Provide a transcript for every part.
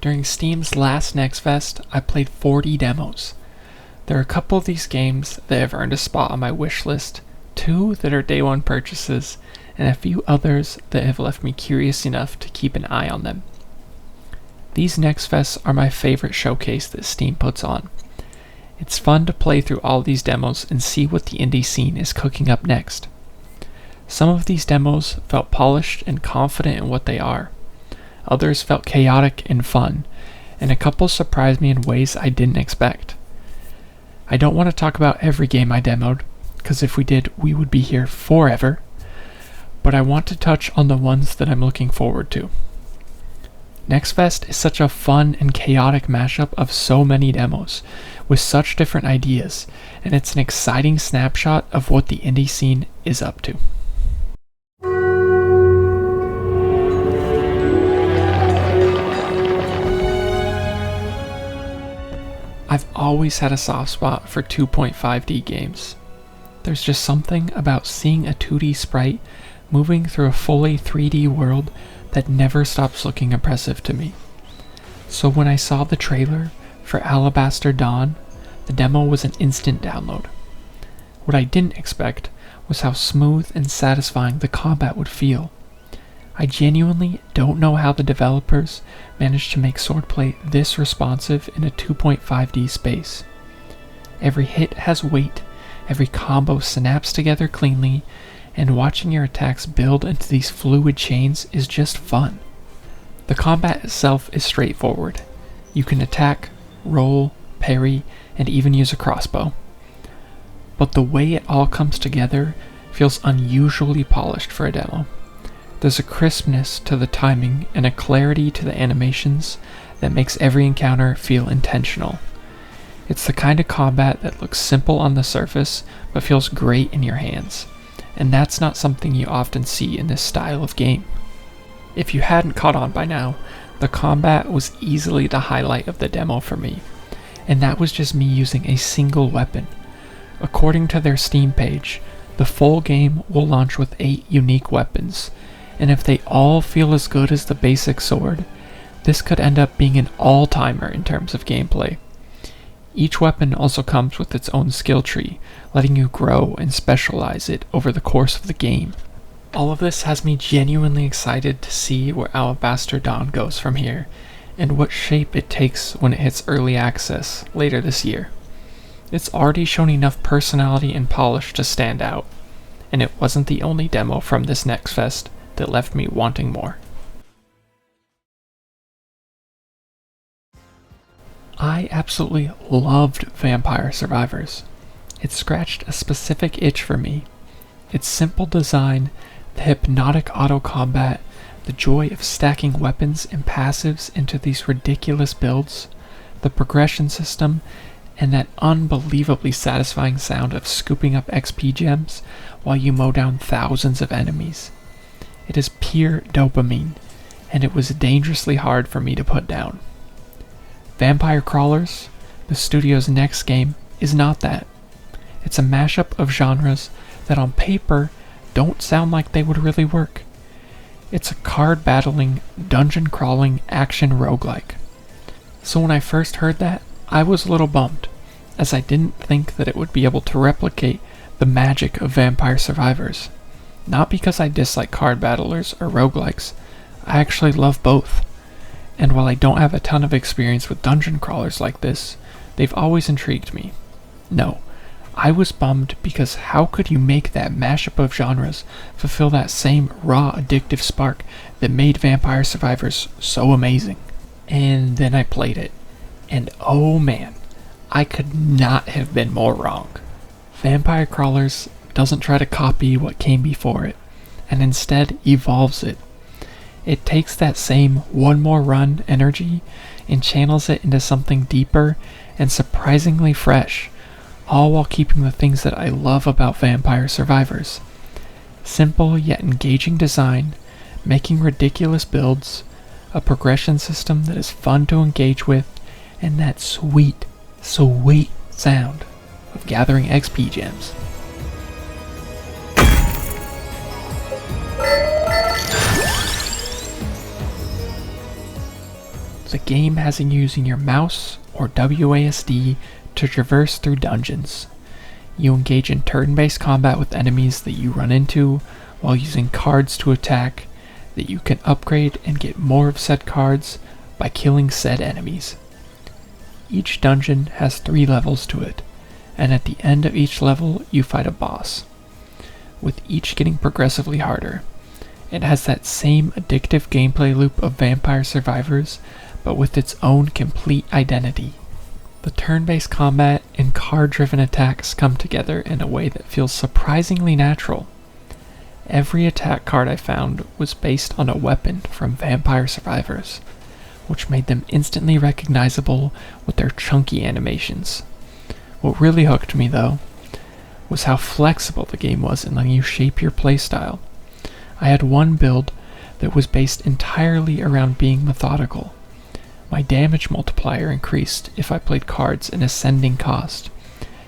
During Steam's last Next Fest, I played 40 demos. There are a couple of these games that have earned a spot on my wish list, 2 that are day one purchases, and a few others that have left me curious enough to keep an eye on them. These Next Fests are my favorite showcase that Steam puts on. It's fun to play through all these demos and see what the indie scene is cooking up next. Some of these demos felt polished and confident in what they are. Others felt chaotic and fun, and a couple surprised me in ways I didn't expect. I don't want to talk about every game I demoed, because if we did, we would be here forever, but I want to touch on the ones that I'm looking forward to. Next Fest is such a fun and chaotic mashup of so many demos, with such different ideas, and it's an exciting snapshot of what the indie scene is up to. I've always had a soft spot for 2.5D games. There's just something about seeing a 2D sprite moving through a fully 3D world that never stops looking impressive to me. So when I saw the trailer for Alabaster Dawn, the demo was an instant download. What I didn't expect was how smooth and satisfying the combat would feel. I genuinely don't know how the developers managed to make swordplay this responsive in a 2.5D space. Every hit has weight, every combo snaps together cleanly, and watching your attacks build into these fluid chains is just fun. The combat itself is straightforward. You can attack, roll, parry, and even use a crossbow. But the way it all comes together feels unusually polished for a demo. There's a crispness to the timing and a clarity to the animations that makes every encounter feel intentional. It's the kind of combat that looks simple on the surface but feels great in your hands, and that's not something you often see in this style of game. If you hadn't caught on by now, the combat was easily the highlight of the demo for me, and that was just me using a single weapon. According to their Steam page, the full game will launch with 8 unique weapons, and if they all feel as good as the basic sword, this could end up being an all-timer in terms of gameplay. Each weapon also comes with its own skill tree, letting you grow and specialize it over the course of the game. All of this has me genuinely excited to see where Alabaster Dawn goes from here, and what shape it takes when it hits early access later this year. It's already shown enough personality and polish to stand out, and it wasn't the only demo from this Next Fest that left me wanting more. I absolutely loved Vampire Survivors. It scratched a specific itch for me. Its simple design, the hypnotic auto-combat, the joy of stacking weapons and passives into these ridiculous builds, the progression system, and that unbelievably satisfying sound of scooping up XP gems while you mow down thousands of enemies. It is pure dopamine, and it was dangerously hard for me to put down. Vampire Crawlers, the studio's next game, is not that. It's a mashup of genres that on paper don't sound like they would really work. It's a card battling, dungeon crawling action roguelike. So when I first heard that, I was a little bummed, as I didn't think that it would be able to replicate the magic of Vampire Survivors. Not because I dislike card battlers or roguelikes, I actually love both. And while I don't have a ton of experience with dungeon crawlers like this, they've always intrigued me. No, I was bummed because how could you make that mashup of genres fulfill that same raw addictive spark that made Vampire Survivors so amazing? And then I played it, and oh man, I could not have been more wrong. Vampire Crawlers doesn't try to copy what came before it, and instead evolves it. It takes that same one more run energy and channels it into something deeper and surprisingly fresh, all while keeping the things that I love about Vampire Survivors. Simple yet engaging design, making ridiculous builds, a progression system that is fun to engage with, and that sweet, sweet sound of gathering XP gems. the game has you using your mouse or WASD to traverse through dungeons. You engage in turn-based combat with enemies that you run into while using cards to attack that you can upgrade and get more of said cards by killing said enemies. Each dungeon has 3 levels to it, and at the end of each level you fight a boss, with each getting progressively harder. It has that same addictive gameplay loop of Vampire Survivors, but with its own complete identity. The turn-based combat and card-driven attacks come together in a way that feels surprisingly natural. Every attack card I found was based on a weapon from Vampire Survivors, which made them instantly recognizable with their chunky animations. What really hooked me, though, was how flexible the game was in letting you shape your playstyle. I had one build that was based entirely around being methodical. My damage multiplier increased if I played cards in ascending cost,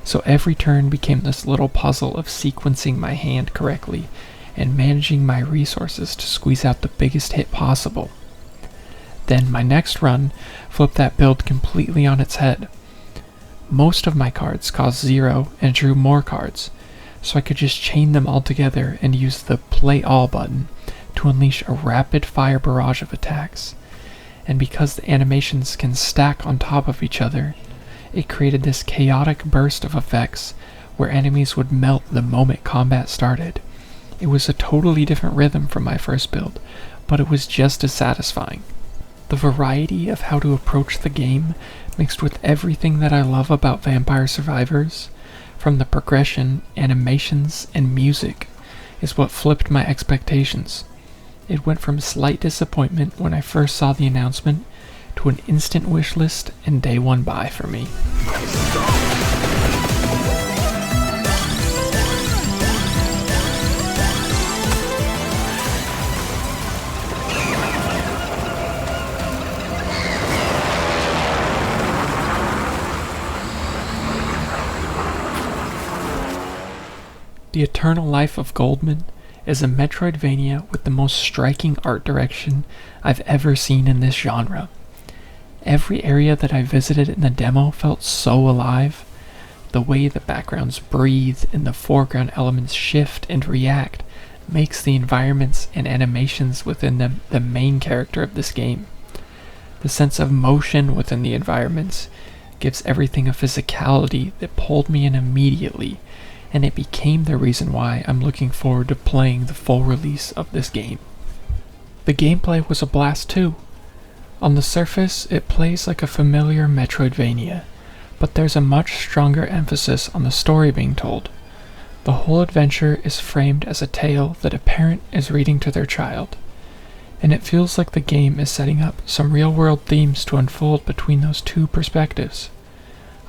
so every turn became this little puzzle of sequencing my hand correctly and managing my resources to squeeze out the biggest hit possible. Then my next run flipped that build completely on its head. Most of my cards cost 0 and drew more cards, so I could just chain them all together and use the Play All button to unleash a rapid-fire barrage of attacks. And because the animations can stack on top of each other, it created this chaotic burst of effects where enemies would melt the moment combat started. It was a totally different rhythm from my first build, but it was just as satisfying. The variety of how to approach the game, mixed with everything that I love about Vampire Survivors, from the progression, animations, and music, is what flipped my expectations. It went from slight disappointment when I first saw the announcement to an instant wishlist and day one buy for me. The Eternal Life of Goldman is a Metroidvania with the most striking art direction I've ever seen in this genre. Every area that I visited in the demo felt so alive. The way the backgrounds breathe and the foreground elements shift and react makes the environments and animations within them the main character of this game. The sense of motion within the environments gives everything a physicality that pulled me in immediately, and it became the reason why I'm looking forward to playing the full release of this game. The gameplay was a blast too. On the surface, it plays like a familiar Metroidvania, but there's a much stronger emphasis on the story being told. The whole adventure is framed as a tale that a parent is reading to their child, and it feels like the game is setting up some real-world themes to unfold between those two perspectives.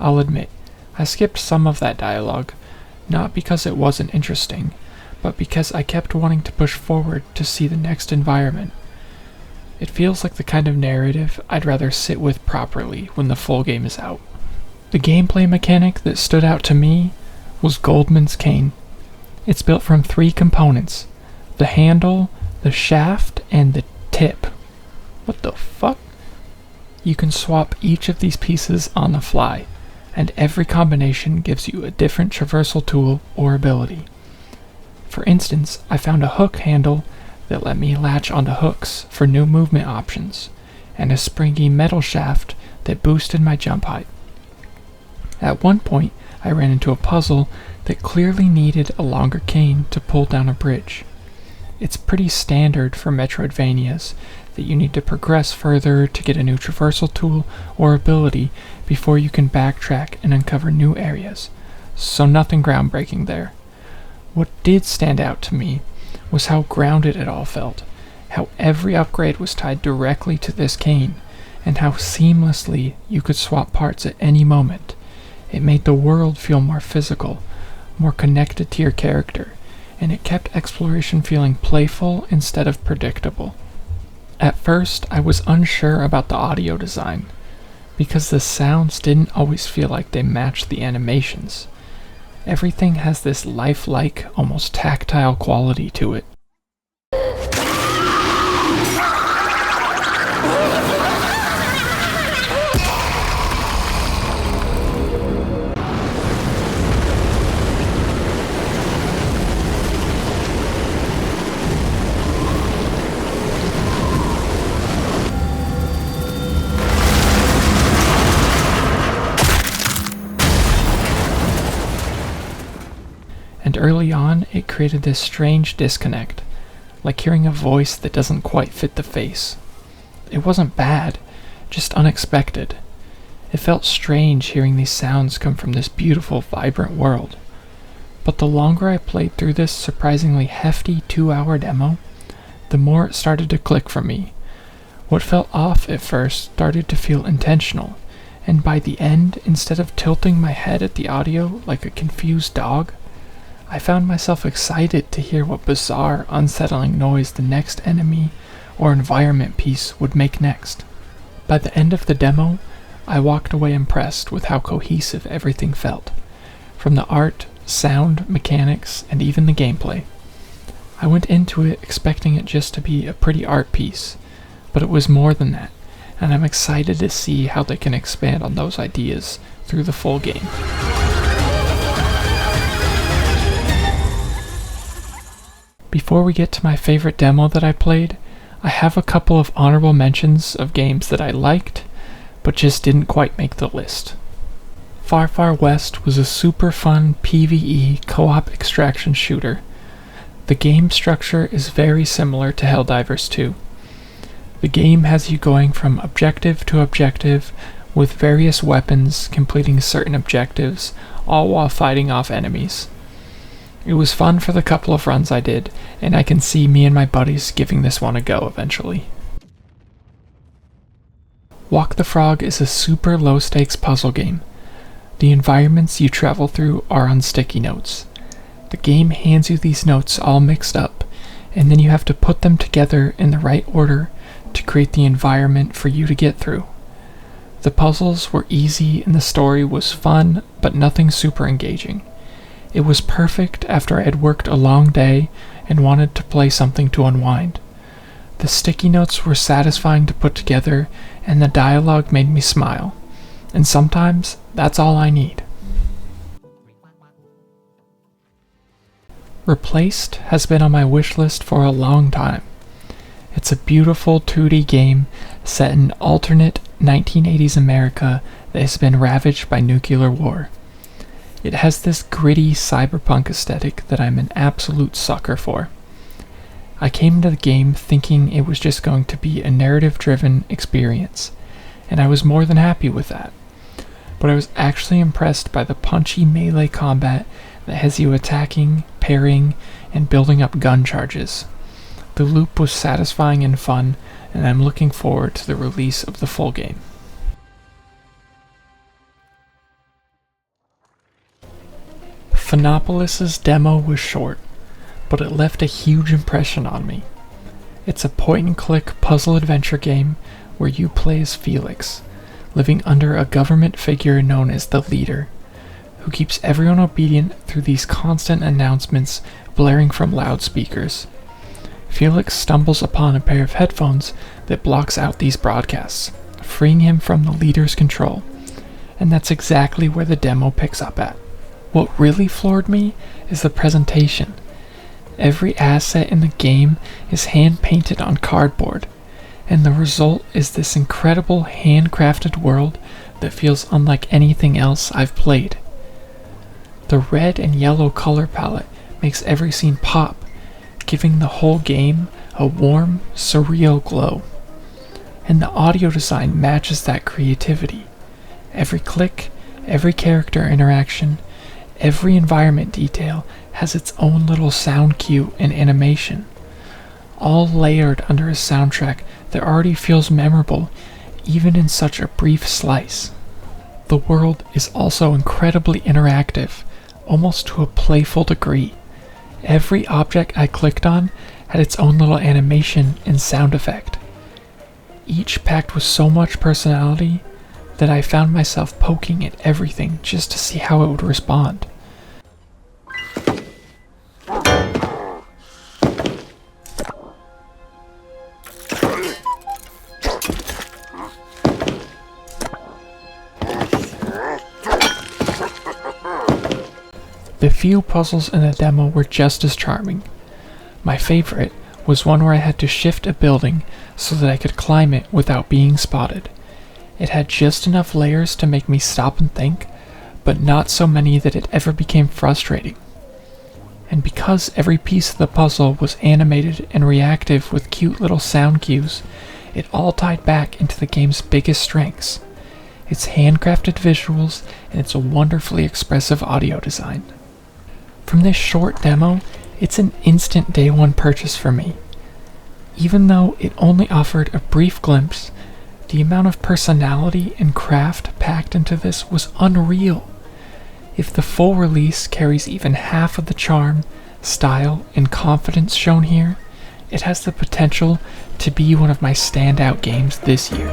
I'll admit, I skipped some of that dialogue, not because it wasn't interesting, but because I kept wanting to push forward to see the next environment. It feels like the kind of narrative I'd rather sit with properly when the full game is out. The gameplay mechanic that stood out to me was Goldman's cane. It's built from 3 components: the handle, the shaft, and the tip. What the fuck? You can swap each of these pieces on the fly, and every combination gives you a different traversal tool or ability. For instance, I found a hook handle that let me latch onto hooks for new movement options, and a springy metal shaft that boosted my jump height. At one point, I ran into a puzzle that clearly needed a longer cane to pull down a bridge. It's pretty standard for Metroidvanias that you need to progress further to get a new traversal tool or ability before you can backtrack and uncover new areas, so nothing groundbreaking there. What did stand out to me was how grounded it all felt, how every upgrade was tied directly to this cane, and how seamlessly you could swap parts at any moment. It made the world feel more physical, more connected to your character, and it kept exploration feeling playful instead of predictable. At first, I was unsure about the audio design, because the sounds didn't always feel like they matched the animations. Everything has this lifelike, almost tactile quality to it. early on it created this strange disconnect, like hearing a voice that doesn't quite fit the face. It wasn't bad, just unexpected. It felt strange hearing these sounds come from this beautiful, vibrant world. But the longer I played through this surprisingly hefty 2-hour demo, the more it started to click for me. What felt off at first started to feel intentional, and by the end, instead of tilting my head at the audio like a confused dog, I found myself excited to hear what bizarre, unsettling noise the next enemy or environment piece would make next. By the end of the demo, I walked away impressed with how cohesive everything felt, from the art, sound, mechanics, and even the gameplay. I went into it expecting it just to be a pretty art piece, but it was more than that, and I'm excited to see how they can expand on those ideas through the full game. Before we get to my favorite demo that I played, I have a couple of honorable mentions of games that I liked, but just didn't quite make the list. Far Far West was a super fun PvE co-op extraction shooter. The game structure is very similar to Helldivers 2. The game has you going from objective to objective with various weapons completing certain objectives, all while fighting off enemies. It was fun for the couple of runs I did, and I can see me and my buddies giving this one a go eventually. Walk the Frog is a super low-stakes puzzle game. The environments you travel through are on sticky notes. The game hands you these notes all mixed up, and then you have to put them together in the right order to create the environment for you to get through. The puzzles were easy and the story was fun, but nothing super engaging. It was perfect after I had worked a long day and wanted to play something to unwind. The sticky notes were satisfying to put together, and the dialogue made me smile. And sometimes, that's all I need. Replaced has been on my wish list for a long time. It's a beautiful 2D game set in alternate 1980s America that has been ravaged by nuclear war. It has this gritty cyberpunk aesthetic that I'm an absolute sucker for. I came into the game thinking it was just going to be a narrative-driven experience, and I was more than happy with that. But I was actually impressed by the punchy melee combat that has you attacking, parrying, and building up gun charges. The loop was satisfying and fun, and I'm looking forward to the release of the full game. Phenopolis' demo was short, but it left a huge impression on me. It's a point-and-click puzzle adventure game where you play as Felix, living under a government figure known as the Leader, who keeps everyone obedient through these constant announcements blaring from loudspeakers. Felix stumbles upon a pair of headphones that blocks out these broadcasts, freeing him from the Leader's control, and that's exactly where the demo picks up at. What really floored me is the presentation. Every asset in the game is hand-painted on cardboard, and the result is this incredible handcrafted world that feels unlike anything else I've played. The red and yellow color palette makes every scene pop, giving the whole game a warm, surreal glow. And the audio design matches that creativity. Every click, every character interaction, every environment detail has its own little sound cue and animation, all layered under a soundtrack that already feels memorable, even in such a brief slice. The world is also incredibly interactive, almost to a playful degree. Every object I clicked on had its own little animation and sound effect, each packed with so much personality that I found myself poking at everything just to see how it would respond. The few puzzles in the demo were just as charming. My favorite was one where I had to shift a building so that I could climb it without being spotted. It had just enough layers to make me stop and think, but not so many that it ever became frustrating. And because every piece of the puzzle was animated and reactive with cute little sound cues, it all tied back into the game's biggest strengths: its handcrafted visuals and its wonderfully expressive audio design. From this short demo, it's an instant day one purchase for me. Even though it only offered a brief glimpse, the amount of personality and craft packed into this was unreal. If the full release carries even half of the charm, style, and confidence shown here, it has the potential to be one of my standout games this year.